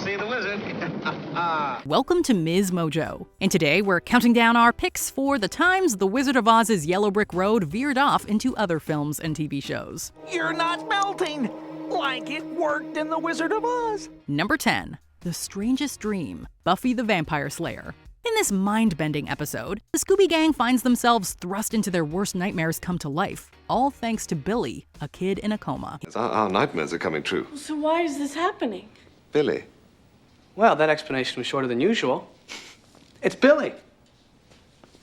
see the wizard. Welcome to MsMojo, and today we're counting down our picks for the times The Wizard of Oz's Yellow Brick Road veered off into other films and TV shows. You're not melting like it worked in The Wizard of Oz. Number 10. The Strangest Dream, Buffy the Vampire Slayer. In this mind-bending episode, the Scooby Gang finds themselves thrust into their worst nightmares come to life, all thanks to Billy, a kid in a coma. Our nightmares are coming true. So why is this happening? Billy. Well, that explanation was shorter than usual. It's Billy.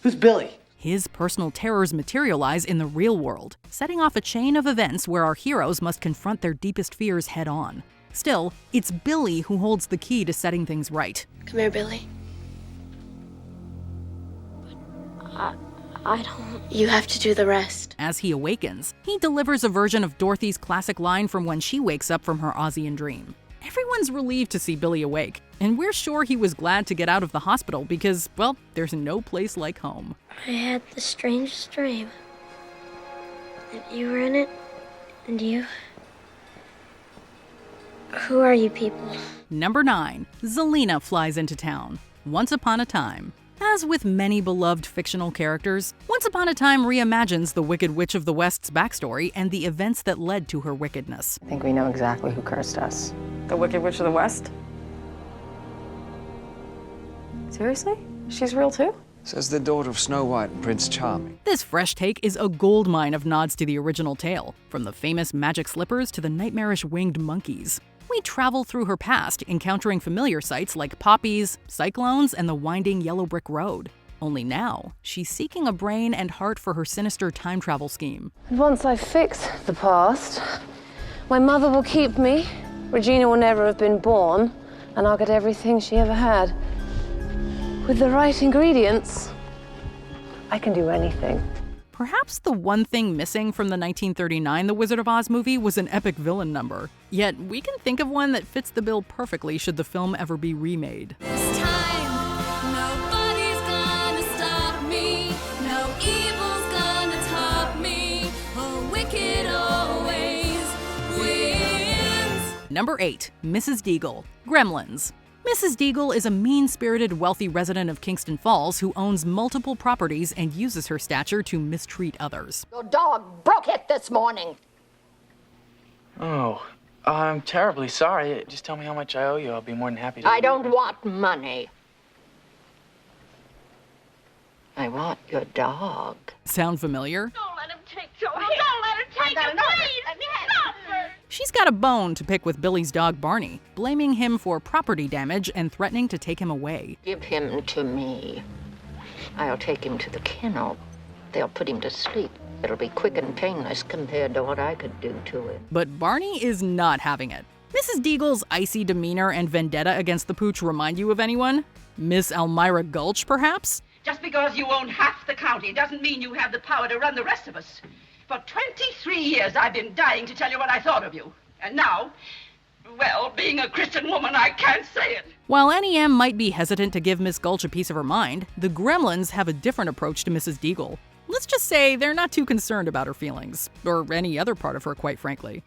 Who's Billy? His personal terrors materialize in the real world, setting off a chain of events where our heroes must confront their deepest fears head-on. Still, it's Billy who holds the key to setting things right. Come here, Billy. I don't... You have to do the rest. As he awakens, he delivers a version of Dorothy's classic line from when she wakes up from her Ozian dream. Everyone's relieved to see Billy awake, and we're sure he was glad to get out of the hospital because, well, there's no place like home. I had the strangest dream. That you were in it, and you... Who are you people? Number 9. Zelena flies into town. Once Upon a Time. As with many beloved fictional characters, Once Upon a Time reimagines the Wicked Witch of the West's backstory and the events that led to her wickedness. I think we know exactly who cursed us. The Wicked Witch of the West? Seriously? She's real too? Says the daughter of Snow White and Prince Charming. This fresh take is a goldmine of nods to the original tale, from the famous magic slippers to the nightmarish winged monkeys. We travel through her past, encountering familiar sights like poppies, cyclones, and the winding yellow brick road. Only now, she's seeking a brain and heart for her sinister time travel scheme. And once I fix the past, my mother will keep me, Regina will never have been born, and I'll get everything she ever had. With the right ingredients, I can do anything. Perhaps the one thing missing from the 1939 The Wizard of Oz movie was an epic villain number. Yet, we can think of one that fits the bill perfectly should the film ever be remade. This time, nobody's gonna stop me. No evil's gonna top me. Oh, wicked always wins. Number 8. Mrs. Deagle, Gremlins. Mrs. Deagle is a mean-spirited, wealthy resident of Kingston Falls who owns multiple properties and uses her stature to mistreat others. Your dog broke it this morning. Oh, I'm terribly sorry. Just tell me how much I owe you. I'll be more than happy to... I don't want money. I want your dog. Sound familiar? Don't let him take Joe. Don't let him take it, please. Stop her. She's got a bone to pick with Billy's dog Barney, blaming him for property damage and threatening to take him away. Give him to me. I'll take him to the kennel. They'll put him to sleep. It'll be quick and painless compared to what I could do to him. But Barney is not having it. Mrs. Deagle's icy demeanor and vendetta against the pooch remind you of anyone? Miss Elmira Gulch, perhaps? Just because you own half the county doesn't mean you have the power to run the rest of us. For 23 years, I've been dying to tell you what I thought of you. And now, well, being a Christian woman, I can't say it. While NEM might be hesitant to give Miss Gulch a piece of her mind, the Gremlins have a different approach to Mrs. Deagle. Let's just say they're not too concerned about her feelings, or any other part of her, quite frankly.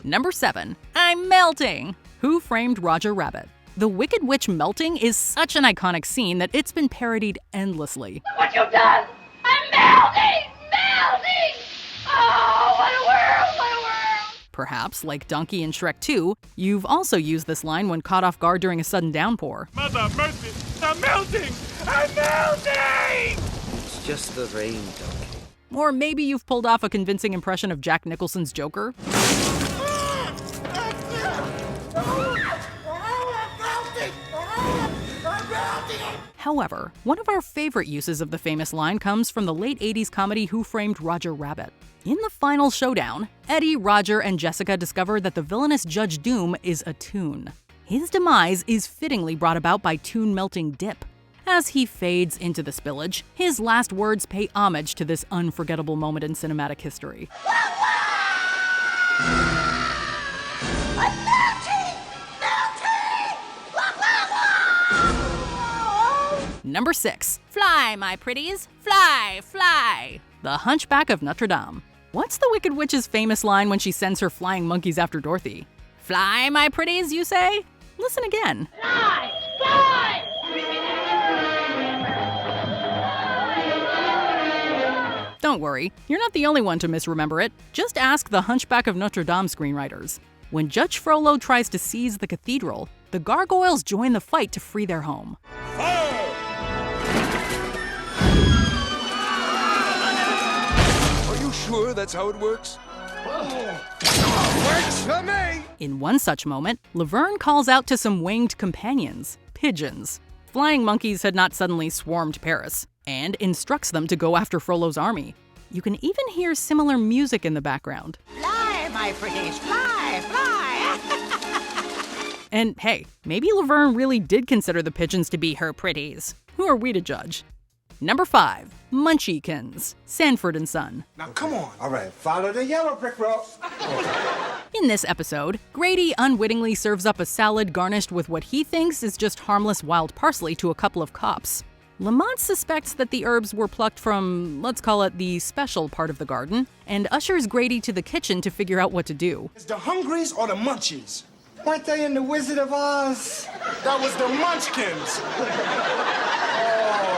Number 7. I'm melting! Who Framed Roger Rabbit? The Wicked Witch melting is such an iconic scene that it's been parodied endlessly. Look what you've done! I'm melting! Melting! Oh, what a world! What a world! Perhaps, like Donkey in Shrek 2, you've also used this line when caught off guard during a sudden downpour. Mother mercy! I'm melting! I'm melting! It's just the rain, Donkey. Or maybe you've pulled off a convincing impression of Jack Nicholson's Joker. However, one of our favorite uses of the famous line comes from the late 80s comedy Who Framed Roger Rabbit. In the final showdown, Eddie, Roger, and Jessica discover that the villainous Judge Doom is a toon. His demise is fittingly brought about by toon-melting dip. As he fades into the spillage, his last words pay homage to this unforgettable moment in cinematic history. Number 6. Fly, my pretties. Fly, fly. The Hunchback of Notre Dame. What's the Wicked Witch's famous line when she sends her flying monkeys after Dorothy? Fly, my pretties, you say? Listen again. Fly! Fly! Don't worry, you're not the only one to misremember it. Just ask the Hunchback of Notre Dame screenwriters. When Judge Frollo tries to seize the cathedral, the gargoyles join the fight to free their home. Are you sure that's how it works? Works for me! In one such moment, Laverne calls out to some winged companions, pigeons. Flying monkeys had not suddenly swarmed Paris, and instructs them to go after Frollo's army. You can even hear similar music in the background. Fly, my pretties, fly, fly! And hey, maybe Laverne really did consider the pigeons to be her pretties. Who are we to judge? Number 5, Munchiekins, Sanford and Son. Now come on. All right, follow the yellow brick road. In this episode, Grady unwittingly serves up a salad garnished with what he thinks is just harmless wild parsley to a couple of cops. Lamont suspects that the herbs were plucked from, let's call it, the special part of the garden, and ushers Grady to the kitchen to figure out what to do. It's the Hungries or the Munchies? Weren't they in the Wizard of Oz? That was the Munchkins.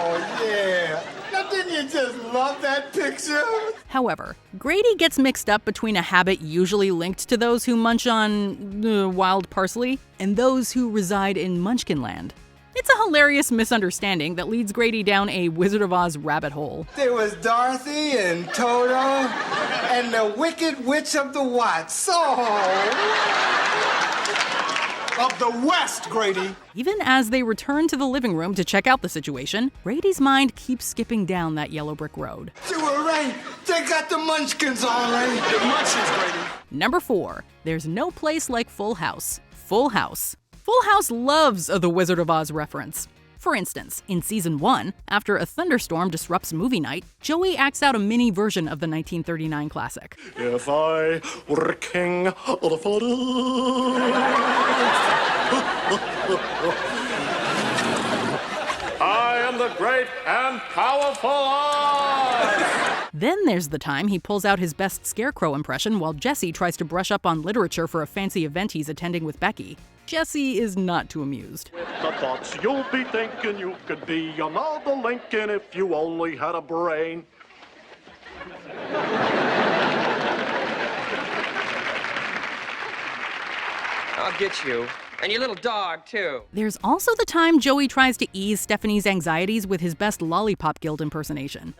Oh, yeah. Now, didn't you just love that picture? However, Grady gets mixed up between a habit usually linked to those who munch on wild parsley and those who reside in Munchkinland. It's a hilarious misunderstanding that leads Grady down a Wizard of Oz rabbit hole. There was Dorothy and Toto and the Wicked Witch of the Watts. Of the West, Grady. Even as they return to the living room to check out the situation, Grady's mind keeps skipping down that yellow brick road. You were right. They got the Munchkins all right. The Munchkins, Grady. Number 4, there's no place like Full House. Full House. Full House loves a The Wizard of Oz reference. For instance, in Season 1, after a thunderstorm disrupts movie night, Joey acts out a mini version of the 1939 classic. If I were king of the forest, I am the great and powerful Oz! Then there's the time he pulls out his best Scarecrow impression while Jesse tries to brush up on literature for a fancy event he's attending with Becky. Jesse is not too amused. The thoughts you'll be thinking, you could be another Lincoln if you only had a brain. I'll get you. And your little dog, too. There's also the time Joey tries to ease Stephanie's anxieties with his best Lollipop Guild impersonation.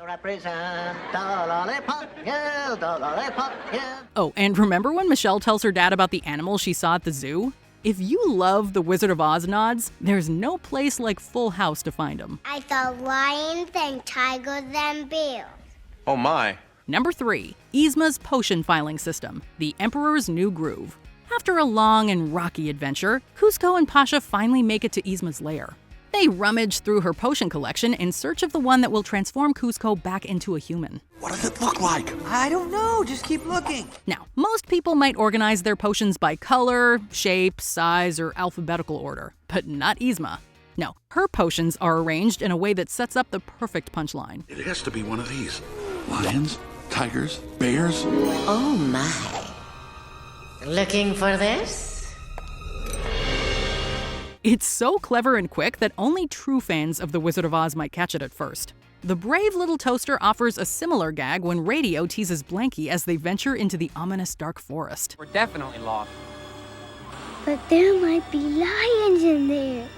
Oh, and remember when Michelle tells her dad about the animal she saw at the zoo? If you love the Wizard of Oz nods, there's no place like Full House to find them. I saw lions and tigers and bears. Oh, my. Number 3, Yzma's potion filing system, the Emperor's New Groove. After a long and rocky adventure, Kuzco and Pasha finally make it to Yzma's lair. They rummage through her potion collection in search of the one that will transform Kuzco back into a human. What does it look like? I don't know, just keep looking. Now, most people might organize their potions by color, shape, size, or alphabetical order, but not Yzma. No, her potions are arranged in a way that sets up the perfect punchline. It has to be one of these. Lions, tigers, bears. Oh my. Looking for this? It's so clever and quick that only true fans of The Wizard of Oz might catch it at first. The brave little toaster offers a similar gag when Radio teases Blanky as they venture into the ominous dark forest. We're definitely lost. But there might be lions in there.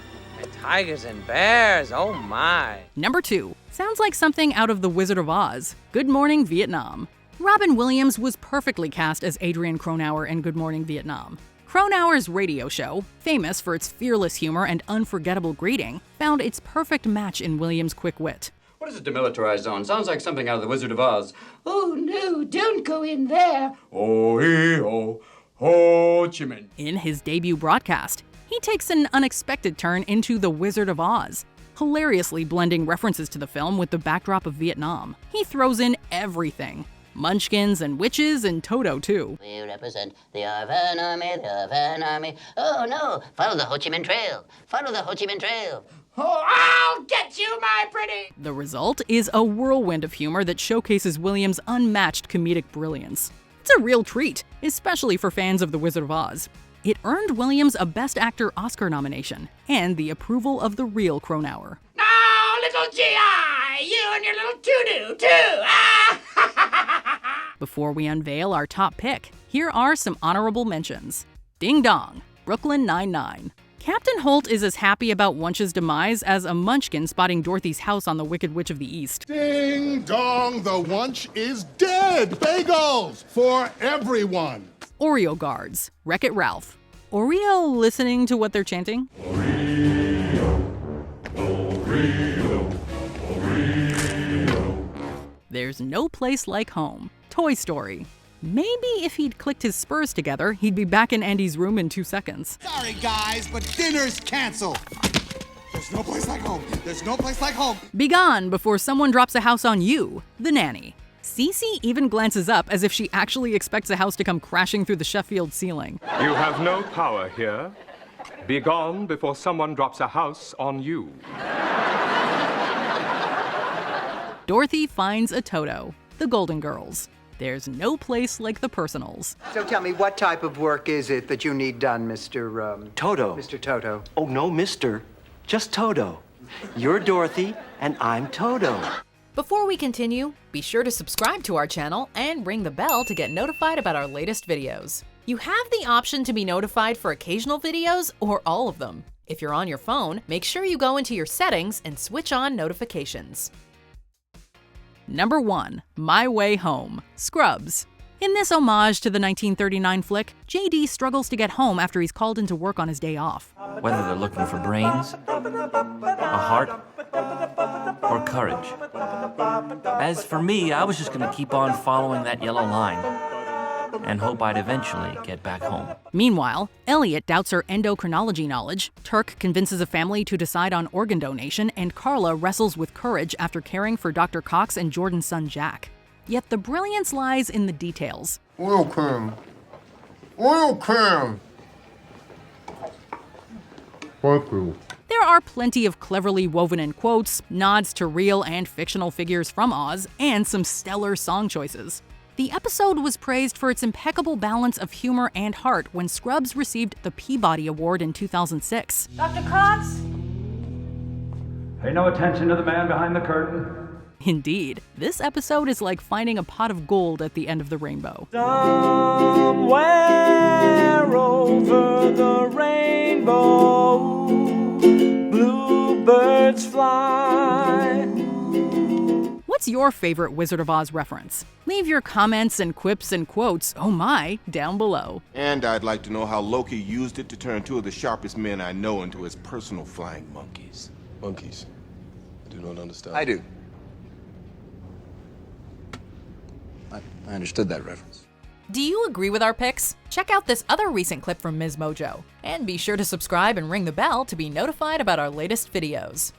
And tigers and bears, oh my. Number 2, sounds like something out of The Wizard of Oz, Good Morning Vietnam. Robin Williams was perfectly cast as Adrian Cronauer in Good Morning Vietnam. Cronauer's radio show, famous for its fearless humor and unforgettable greeting, found its perfect match in Williams' quick wit. What is a demilitarized zone? Sounds like something out of The Wizard of Oz. Oh, no, don't go in there. Oh, Ho Chi Minh. In his debut broadcast, he takes an unexpected turn into The Wizard of Oz, hilariously blending references to the film with the backdrop of Vietnam. He throws in everything. Munchkins and witches and Toto, too. We represent the Arvan Army, the Arvan Army. Oh no, follow the Ho Chi Minh Trail. Follow the Ho Chi Minh Trail. Oh, I'll get you, my pretty. The result is a whirlwind of humor that showcases Williams' unmatched comedic brilliance. It's a real treat, especially for fans of The Wizard of Oz. It earned Williams a Best Actor Oscar nomination and the approval of the real Cronauer. Now, little G.I., you and your little to-do, too. Ah! Before we unveil our top pick, here are some honorable mentions. Ding Dong, Brooklyn Nine-Nine. Captain Holt is as happy about Wunsch's demise as a munchkin spotting Dorothy's house on the Wicked Witch of the East. Ding dong, the Wunsch is dead! Bagels for everyone! Oreo Guards, Wreck-It Ralph. Oreo listening to what they're chanting? There's no place like home. Toy Story. Maybe if he'd clicked his spurs together, he'd be back in Andy's room in 2 seconds. Sorry, guys, but dinner's canceled. There's no place like home. There's no place like home. Be gone before someone drops a house on you. The Nanny. Cece even glances up as if she actually expects a house to come crashing through the Sheffield ceiling. You have no power here. Be gone before someone drops a house on you. Dorothy finds a Toto. The Golden Girls. There's no place like the Personals. So tell me, what type of work is it that you need done, Mr. Toto. Mr. Toto? Oh, no, Mr. Just Toto. You're Dorothy, and I'm Toto. Before we continue, be sure to subscribe to our channel and ring the bell to get notified about our latest videos. You have the option to be notified for occasional videos or all of them. If you're on your phone, make sure you go into your settings and switch on notifications. Number 1. My Way Home, Scrubs. In this homage to the 1939 flick, JD struggles to get home after he's called into work on his day off. Whether they're looking for brains, a heart, or courage. As for me, I was just going to keep on following that yellow line and hope I'd eventually get back home. Meanwhile, Elliot doubts her endocrinology knowledge, Turk convinces a family to decide on organ donation, and Carla wrestles with courage after caring for Dr. Cox and Jordan's son Jack. Yet the brilliance lies in the details. Oil cream. Oil cream. Thank you. There are plenty of cleverly woven in quotes, nods to real and fictional figures from Oz, and some stellar song choices. The episode was praised for its impeccable balance of humor and heart when Scrubs received the Peabody Award in 2006. Dr. Cox? Pay no attention to the man behind the curtain. Indeed, this episode is like finding a pot of gold at the end of the rainbow. Somewhere over the rainbow, bluebirds fly. What's your favorite Wizard of Oz reference? Leave your comments and quips and quotes, oh my, down below. And I'd like to know how Loki used it to turn 2 of the sharpest men I know into his personal flying monkeys. Monkeys? I do not understand. I do. I understood that reference. Do you agree with our picks? Check out this other recent clip from MsMojo. And be sure to subscribe and ring the bell to be notified about our latest videos.